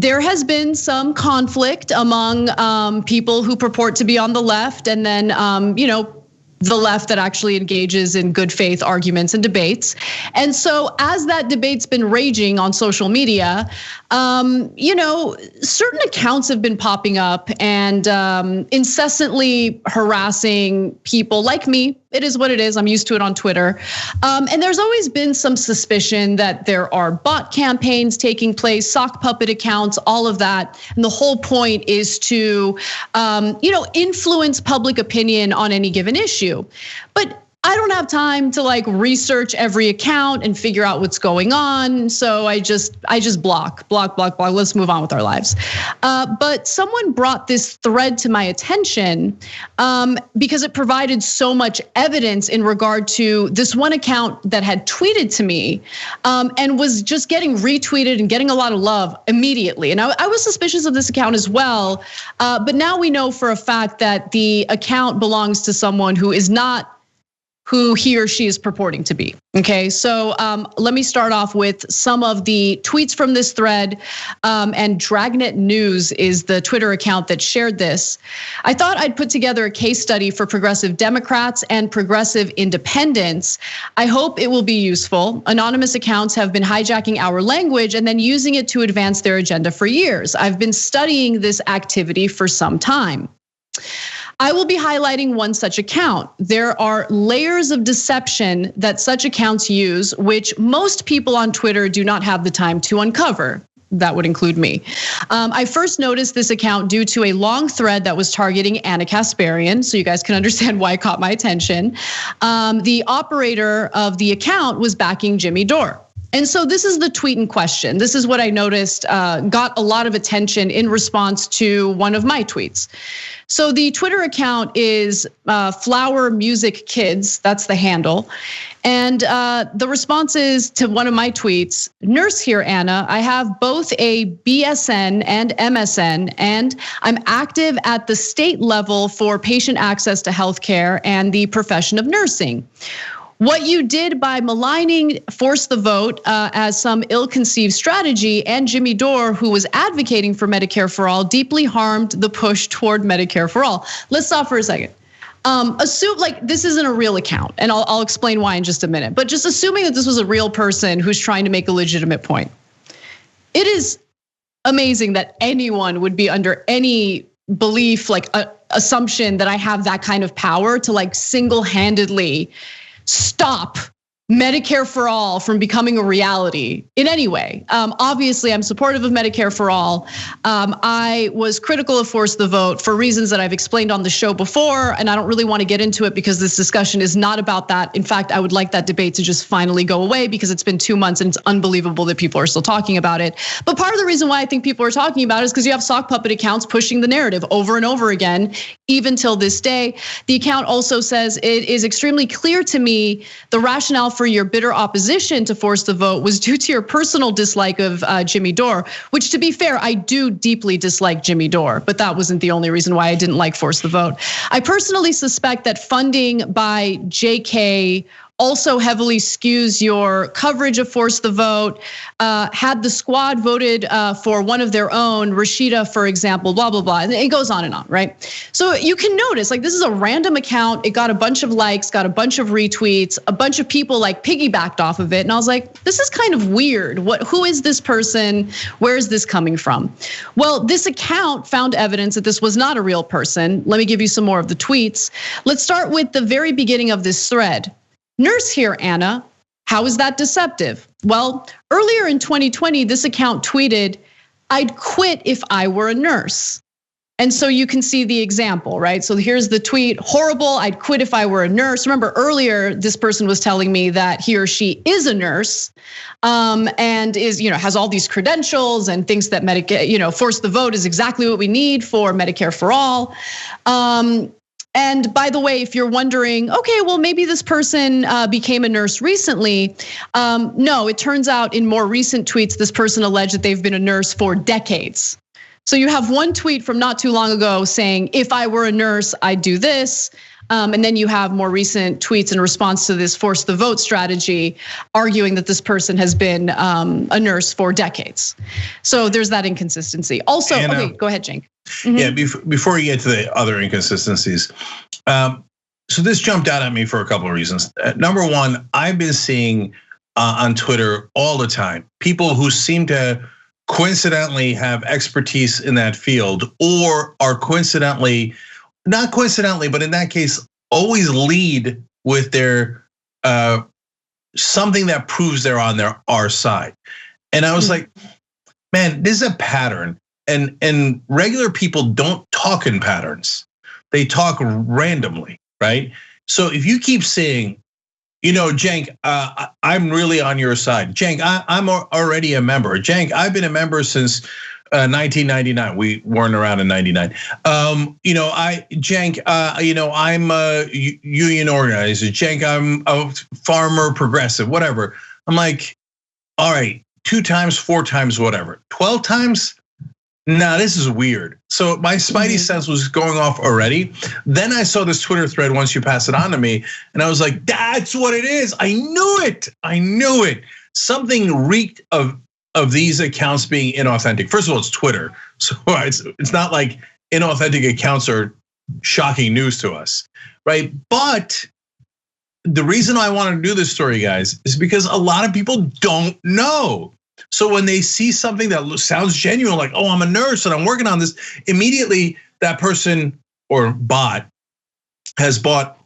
There has been some conflict among people who purport to be on the left, and then the left that actually engages in good faith arguments and debates. And so as that debate's been raging on social media, certain accounts have been popping up and incessantly harassing people like me. It is what it is. I'm used to it on Twitter. And there's always been some suspicion that there are bot campaigns taking place, sock puppet accounts, all of that. And the whole point is to, influence public opinion on any given issue. But I don't have time to like research every account and figure out what's going on. So I just block. Let's move on with our lives. But someone brought this thread to my attention because it provided so much evidence in regard to this one account that had tweeted to me and was just getting retweeted and getting a lot of love immediately. And I was suspicious of this account as well. But now we know for a fact that the account belongs to someone who is not who he or she is purporting to be. Okay, so let me start off with some of the tweets from this thread. And Dragnet News is the Twitter account that shared this. I thought I'd put together a case study for progressive Democrats and progressive independents. I hope it will be useful. Anonymous accounts have been hijacking our language and then using it to advance their agenda for years. I've been studying this activity for some time. I will be highlighting one such account. There are layers of deception that such accounts use, which most people on Twitter do not have the time to uncover. That would include me. I first noticed this account due to a long thread that was targeting Anna Kasparian, so you guys can understand why it caught my attention. The operator of the account was backing Jimmy Dore. And so this is the tweet in question. This is what I noticed got a lot of attention in response to one of my tweets. So the Twitter account is Flower Music Kids, that's the handle. And the responses to one of my tweets, nurse here, Anna, I have both a BSN and MSN, and I'm active at the state level for patient access to healthcare and the profession of nursing. What you did by maligning Force the Vote as some ill-conceived strategy and Jimmy Dore, who was advocating for Medicare for all, deeply harmed the push toward Medicare for all. Let's stop for a second. Assume like this isn't a real account, and I'll explain why in just a minute. But just assuming that this was a real person who's trying to make a legitimate point. It is amazing that anyone would be under any belief, like assumption that I have that kind of power to like single-handedly stop Medicare for all from becoming a reality in any way. Obviously, I'm supportive of Medicare for all. I was critical of Force the Vote for reasons that I've explained on the show before, and I don't really want to get into it because this discussion is not about that. In fact, I would like that debate to just finally go away because it's been 2 months and it's unbelievable that people are still talking about it. But part of the reason why I think people are talking about it is because you have sock puppet accounts pushing the narrative over and over again, even till this day. The account also says it is extremely clear to me the rationale for your bitter opposition to Force the Vote was due to your personal dislike of Jimmy Dore, which to be fair, I do deeply dislike Jimmy Dore, but that wasn't the only reason why I didn't like Force the Vote. I personally suspect that funding by JK also heavily skews your coverage of Force the Vote. Had the squad voted for one of their own, Rashida, for example, blah, blah, blah. And it goes on and on, right? So you can notice like this is a random account. It got a bunch of likes, got a bunch of retweets, a bunch of people like piggybacked off of it. And I was like, this is kind of weird. Who is this person? Where is this coming from? Well, this account found evidence that this was not a real person. Let me give you some more of the tweets. Let's start with the very beginning of this thread. Nurse here, Anna. How is that deceptive? Well, earlier in 2020, this account tweeted, I'd quit if I were a nurse. And so you can see the example, right? So here's the tweet, horrible, I'd quit if I were a nurse. Remember earlier, this person was telling me that he or she is a nurse and is, has all these credentials and thinks that Medicare, Force the Vote is exactly what we need for Medicare for all. And by the way, if you're wondering, okay, well, maybe this person became a nurse recently. No, it turns out in more recent tweets, this person alleged that they've been a nurse for decades. So you have one tweet from not too long ago saying, if I were a nurse, I'd do this. And then you have more recent tweets in response to this force the vote strategy, arguing that this person has been a nurse for decades. So there's that inconsistency. Also, okay, go ahead, Cenk. Yeah, before you get to the other inconsistencies. So this jumped out at me for a couple of reasons. Number one, I've been seeing on Twitter all the time people who seem to coincidentally have expertise in that field, or are not coincidentally, but in that case, always lead with their something that proves they're on our side. And I was like, man, this is a pattern. And regular people don't talk in patterns. They talk randomly, right? So if you keep saying, Cenk, I'm really on your side. Cenk, I'm already a member. Cenk, I've been a member since 1999. We weren't around in 99. Cenk, I'm a union organizer. Cenk, I'm a farmer progressive, whatever. I'm like, all right, 2 times, 4 times, whatever. 12 times? Nah, this is weird. So my spidey sense was going off already. Then I saw this Twitter thread once you passed it on to me, and I was like, that's what it is. I knew it. Something reeked of these accounts being inauthentic. First of all, it's Twitter. So it's not like inauthentic accounts are shocking news to us, right? But the reason I wanted to do this story, guys, is because a lot of people don't know. So when they see something that sounds genuine, like, oh, I'm a nurse and I'm working on this, immediately that person or bot has bought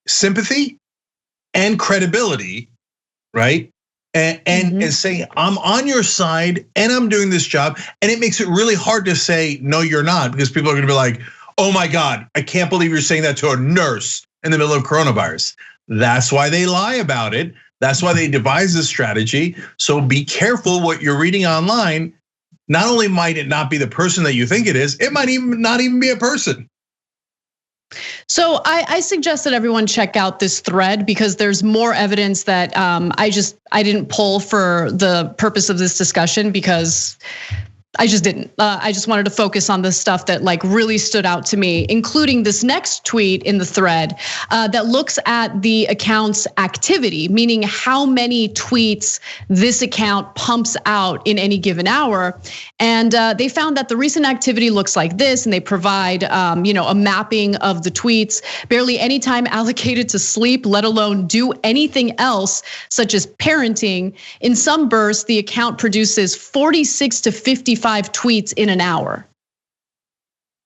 sympathy and credibility, right? And saying, I'm on your side and I'm doing this job. And it makes it really hard to say, no, you're not, because people are gonna be like, oh my God, I can't believe you're saying that to a nurse in the middle of coronavirus. That's why they lie about it. That's why they devise this strategy. So be careful what you're reading online. Not only might it not be the person that you think it is, it might not even be a person. So I suggest that everyone check out this thread, because there's more evidence that I didn't pull for the purpose of this discussion, because I just didn't. I just wanted to focus on the stuff that like really stood out to me, including this next tweet in the thread that looks at the account's activity, meaning how many tweets this account pumps out in any given hour. And they found that the recent activity looks like this, and they provide a mapping of the tweets. Barely any time allocated to sleep, let alone do anything else, such as parenting. In some bursts, the account produces 46 to 55 tweets in an hour,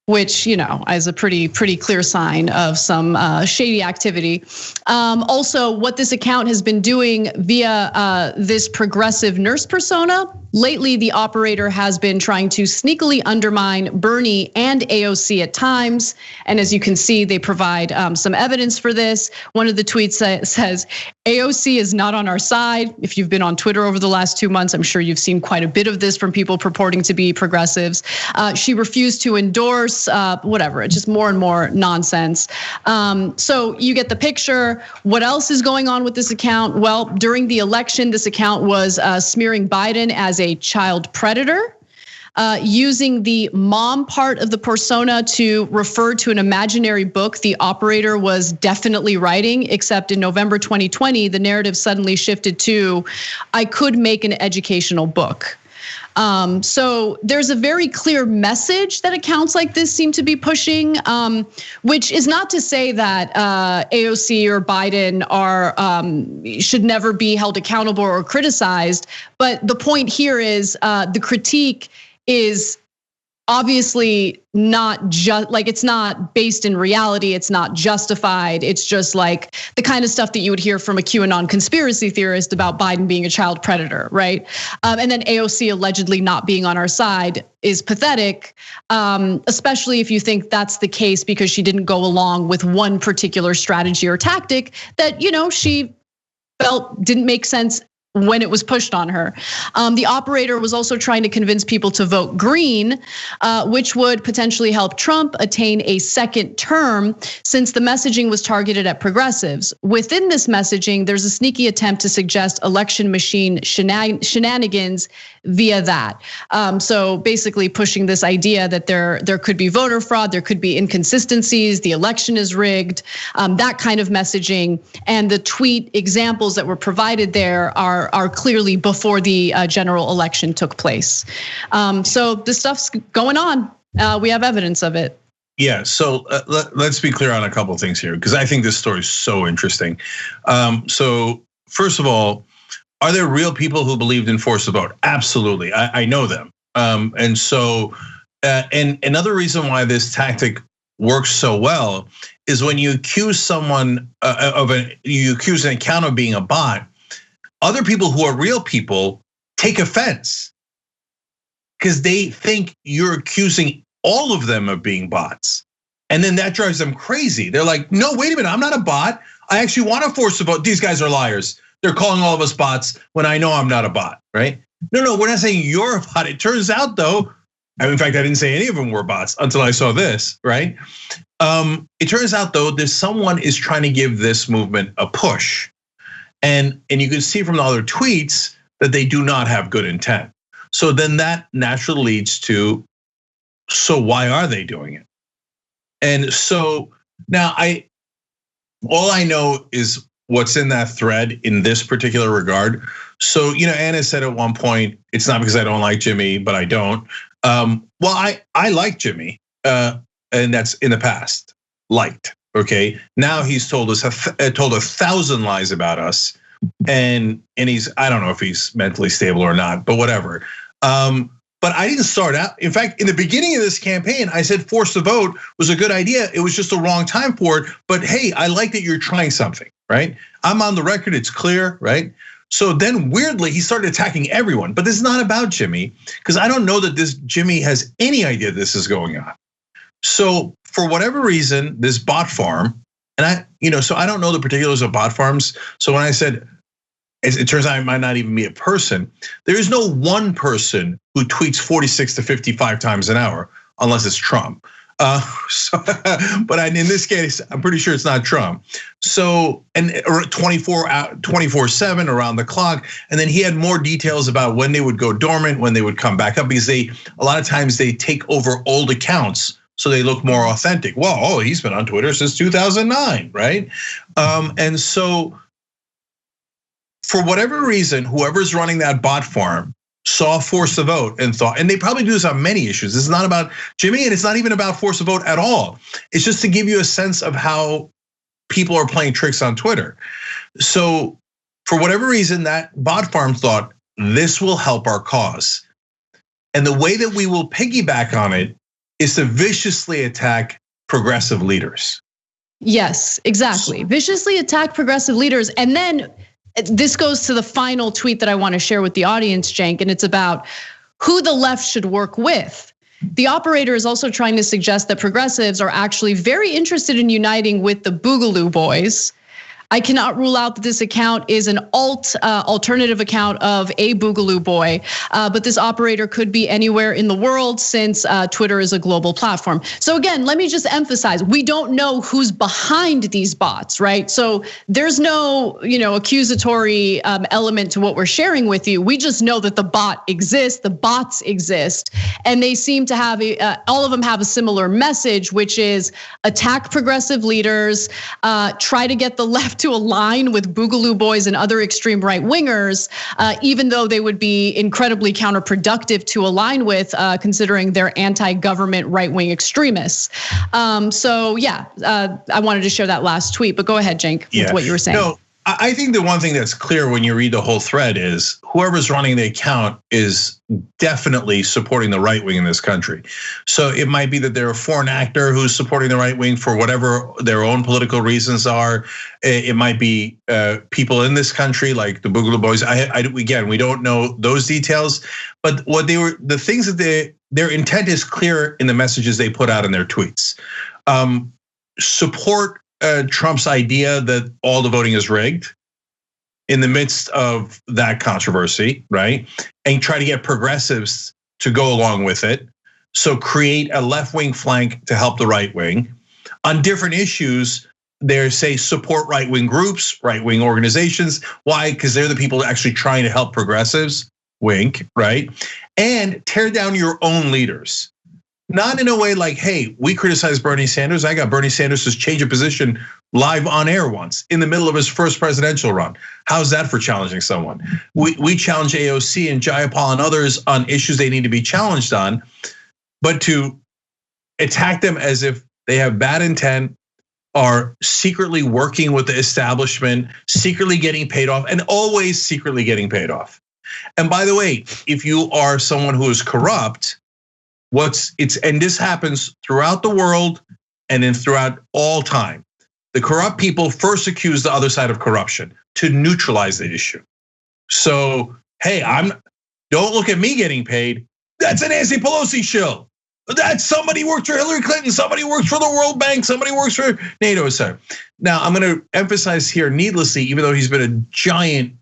which, is a pretty clear sign of some shady activity. Also, what this account has been doing via this progressive nurse persona. Lately, the operator has been trying to sneakily undermine Bernie and AOC at times. And as you can see, they provide some evidence for this. One of the tweets says, AOC is not on our side. If you've been on Twitter over the last 2 months, I'm sure you've seen quite a bit of this from people purporting to be progressives. She refused to endorse, whatever, it's just more and more nonsense. So you get the picture. What else is going on with this account? Well, during the election, this account was smearing Biden as a child predator, using the mom part of the persona to refer to an imaginary book the operator was definitely writing, except in November 2020, the narrative suddenly shifted to, I could make an educational book. So there's a very clear message that accounts like this seem to be pushing, which is not to say that AOC or Biden should never be held accountable or criticized. But the point here is the critique is obviously not just like, it's not based in reality. It's not justified. It's just like the kind of stuff that you would hear from a QAnon conspiracy theorist about Biden being a child predator, right? And then AOC allegedly not being on our side is pathetic, especially if you think that's the case because she didn't go along with one particular strategy or tactic that she felt didn't make sense when it was pushed on her. The operator was also trying to convince people to vote green, which would potentially help Trump attain a second term, since the messaging was targeted at progressives. Within this messaging, there's a sneaky attempt to suggest election machine shenanigans via that. So basically pushing this idea that there could be voter fraud, there could be inconsistencies, the election is rigged, that kind of messaging. And the tweet examples that were provided there are clearly before the general election took place. So this stuff's going on. We have evidence of it. Yeah, so let's be clear on a couple of things here, because I think this story is so interesting. So first of all, are there real people who believed in force the vote? Absolutely, I know them. And so, and another reason why this tactic works so well is when you accuse someone you accuse an account of being a bot, other people who are real people take offense because they think you're accusing all of them of being bots. And then that drives them crazy. They're like, no, wait a minute, I'm not a bot. I actually want to force the vote. These guys are liars. They're calling all of us bots when I know I'm not a bot, right? No, we're not saying you're a bot. It turns out though, in fact, I didn't say any of them were bots until I saw this, right? It turns out though that someone is trying to give this movement a push. And you can see from the other tweets that they do not have good intent. So then that naturally leads to, so why are they doing it? And so now all I know is what's in that thread in this particular regard. So, Anna said at one point, it's not because I don't like Jimmy, but I don't. Well, I like Jimmy, and that's in the past, liked. Okay, now he's told 1,000 lies about us, and I don't know if he's mentally stable or not, but whatever. But I didn't start out. In fact, in the beginning of this campaign, I said force the vote was a good idea. It was just the wrong time for it. But hey, I like that you're trying something, right? I'm on the record, it's clear, right? So then weirdly, he started attacking everyone. But this is not about Jimmy, because I don't know that this Jimmy has any idea this is going on. So for whatever reason, this bot farm, and so I don't know the particulars of bot farms. So when I said, it turns out it might not even be a person, there is no one person who tweets 46 to 55 times an hour, unless it's Trump. But in this case, I'm pretty sure it's not Trump. So, and 24/7 around the clock. And then he had more details about when they would go dormant, when they would come back up, because a lot of times they take over old accounts so they look more authentic. Well, he's been on Twitter since 2009, right? And so for whatever reason, whoever's running that bot farm saw force the vote and thought, and they probably do this on many issues. This is not about Jimmy, and it's not even about force the vote at all. It's just to give you a sense of how people are playing tricks on Twitter. So for whatever reason, that bot farm thought this will help our cause. And the way that we will piggyback on it is to viciously attack progressive leaders. Yes, exactly. Viciously attack progressive leaders. And then this goes to the final tweet that I want to share with the audience, Cenk, and it's about who the left should work with. The operator is also trying to suggest that progressives are actually very interested in uniting with the Boogaloo Boys. I cannot rule out that this account is an alternative account of a Boogaloo boy, but this operator could be anywhere in the world since Twitter is a global platform. So again, let me just emphasize, we don't know who's behind these bots, right? So there's no, accusatory element to what we're sharing with you. We just know that the bot exists, the bots exist, and they seem to have all of them have a similar message, which is attack progressive leaders, try to get the left to align with Boogaloo Boys and other extreme right wingers, even though they would be incredibly counterproductive to align with, considering they're anti-government right-wing extremists. So yeah, I wanted to share that last tweet, but go ahead, Cenk, with what you were saying. No, I think the one thing that's clear when you read the whole thread is whoever's running the account is definitely supporting the right wing in this country. So it might be that they're a foreign actor who's supporting the right wing for whatever their own political reasons are. It might be people in this country like the Boogaloo Boys. Again, we don't know those details, but the things that their intent is clear in the messages they put out in their tweets. Support Trump's idea that all the voting is rigged. in the midst of that controversy, right? And try to get progressives to go along with it. So create a left-wing flank to help the right wing. On different issues, they say support right-wing groups, right-wing organizations. Why? Because they're the people actually trying to help progressives, wink, right? And tear down your own leaders. Not in a way like, hey, we criticize Bernie Sanders. I got Bernie Sanders' change of position live on air once in the middle of his first presidential run. How's that for challenging someone? We challenge AOC and Jayapal and others on issues they need to be challenged on, but to attack them as if they have bad intent, are secretly working with the establishment, secretly getting paid off, and always secretly getting paid off. And by the way, if you are someone who is corrupt, and this happens throughout the world and then throughout all time. The corrupt people first accuse the other side of corruption to neutralize the issue. So, hey, don't look at me getting paid. That's a Nancy Pelosi shill. That's somebody works for Hillary Clinton, somebody works for the World Bank, somebody works for NATO, etc. Now, I'm going to emphasize here needlessly, even though he's been a giant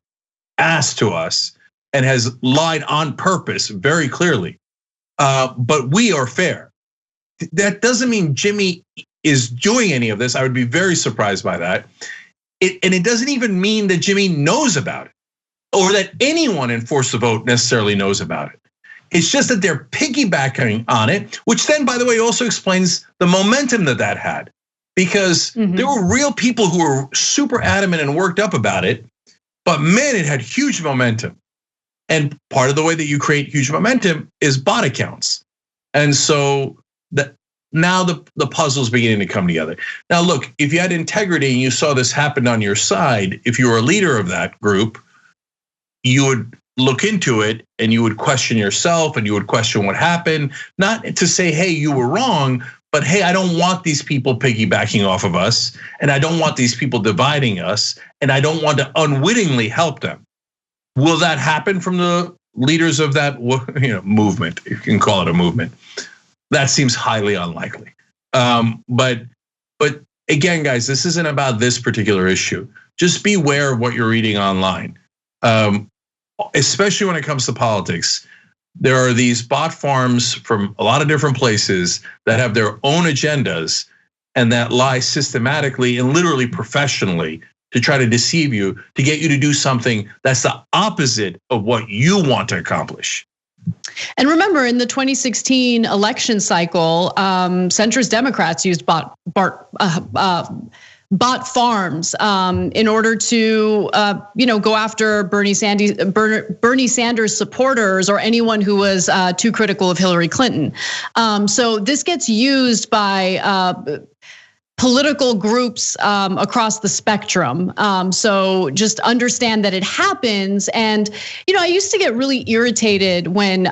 ass to us and has lied on purpose very clearly. But we are fair. That doesn't mean Jimmy is doing any of this. I would be very surprised by that. And it doesn't even mean that Jimmy knows about it or that anyone in Force the Vote necessarily knows about it. It's just that they're piggybacking on it, which then, by the way, also explains the momentum that had. Because there were real people who were super adamant and worked up about it, but man, it had huge momentum. And part of the way that you create huge momentum is bot accounts. And so now the puzzle's beginning to come together. Now, look, if you had integrity and you saw this happen on your side, if you were a leader of that group, you would look into it and you would question yourself and you would question what happened. Not to say, hey, you were wrong, but hey, I don't want these people piggybacking off of us, and I don't want these people dividing us, and I don't want to unwittingly help them. Will that happen from the leaders of that movement? You can call it a movement. That seems highly unlikely. But again, guys, this isn't about this particular issue. Just beware of what you're reading online, especially when it comes to politics. There are these bot farms from a lot of different places that have their own agendas and that lie systematically and literally professionally to try to deceive you, to get you to do something that's the opposite of what you want to accomplish. And remember, in the 2016 election cycle, centrist Democrats used bot farms in order to go after Bernie Sanders supporters or anyone who was too critical of Hillary Clinton. So this gets used by political groups across the spectrum. So just understand that it happens. And I used to get really irritated when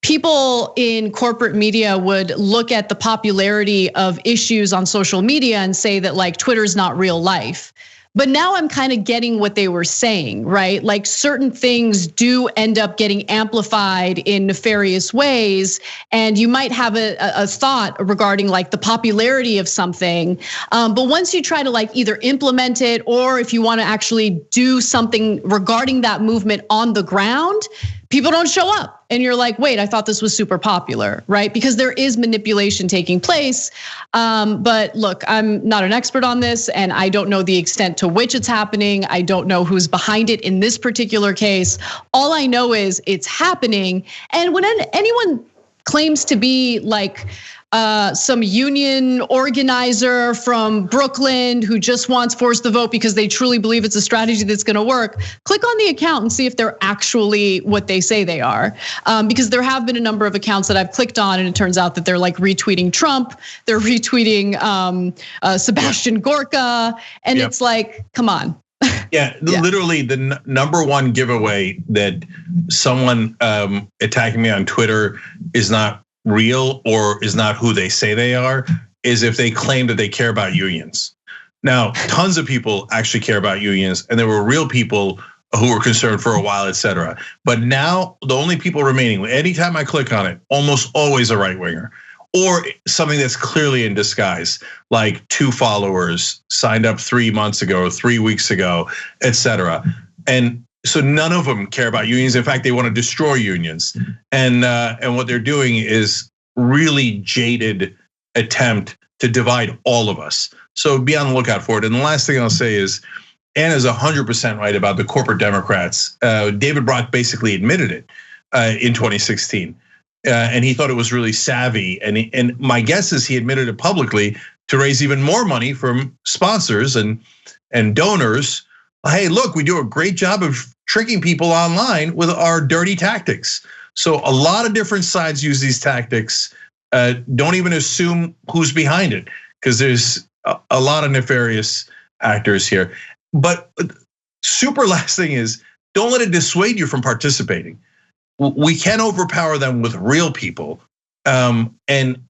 people in corporate media would look at the popularity of issues on social media and say that like Twitter's not real life. But now I'm kind of getting what they were saying, right? Like certain things do end up getting amplified in nefarious ways. And you might have a thought regarding like the popularity of something. But once you try to like either implement it or if you want to actually do something regarding that movement on the ground, people don't show up. And you're like, wait, I thought this was super popular, right? Because there is manipulation taking place. But look, I'm not an expert on this and I don't know the extent to which it's happening. I don't know who's behind it in this particular case. All I know is it's happening. And when anyone claims to be like some union organizer from Brooklyn who just wants Force the Vote because they truly believe it's a strategy that's gonna work, click on the account and see if they're actually what they say they are. Because there have been a number of accounts that I've clicked on and it turns out that they're like retweeting Trump, they're retweeting Sebastian Gorka, and it's like, come on. Yeah, literally the number one giveaway that someone attacking me on Twitter is not real or is not who they say they are is if they claim that they care about unions. Now, tons of people actually care about unions, and there were real people who were concerned for a while, etc. But now the only people remaining, anytime I click on it, almost always a right winger, or something that's clearly in disguise, like 2 followers signed up 3 months ago or 3 weeks ago, etc. And so none of them care about unions. In fact, they want to destroy unions. And what they're doing is really jaded attempt to divide all of us. So be on the lookout for it. And the last thing I'll say is, Anna's 100% right about the corporate Democrats. David Brock basically admitted it in 2016. And he thought it was really savvy. And my guess is he admitted it publicly to raise even more money from sponsors and donors. Hey, look, we do a great job of tricking people online with our dirty tactics. So a lot of different sides use these tactics. Don't even assume who's behind it, because there's a lot of nefarious actors here. But super last thing is, don't let it dissuade you from participating. We can overpower them with real people, and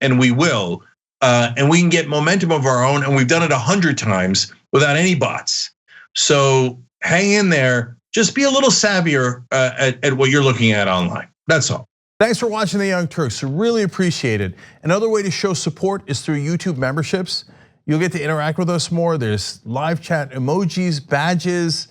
we will, and we can get momentum of our own, and we've done it 100 times without any bots. So hang in there. Just be a little savvier at what you're looking at online. That's all. Thanks for watching the Young Turks. Really appreciate it. Another way to show support is through YouTube memberships. You'll get to interact with us more. There's live chat emojis, badges.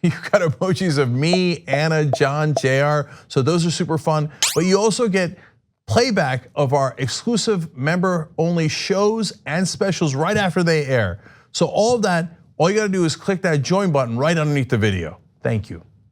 You've got emojis of me, Anna, John, JR. So those are super fun. But you also get playback of our exclusive member-only shows and specials right after they air. So all of that, all you gotta do is click that join button right underneath the video. Thank you.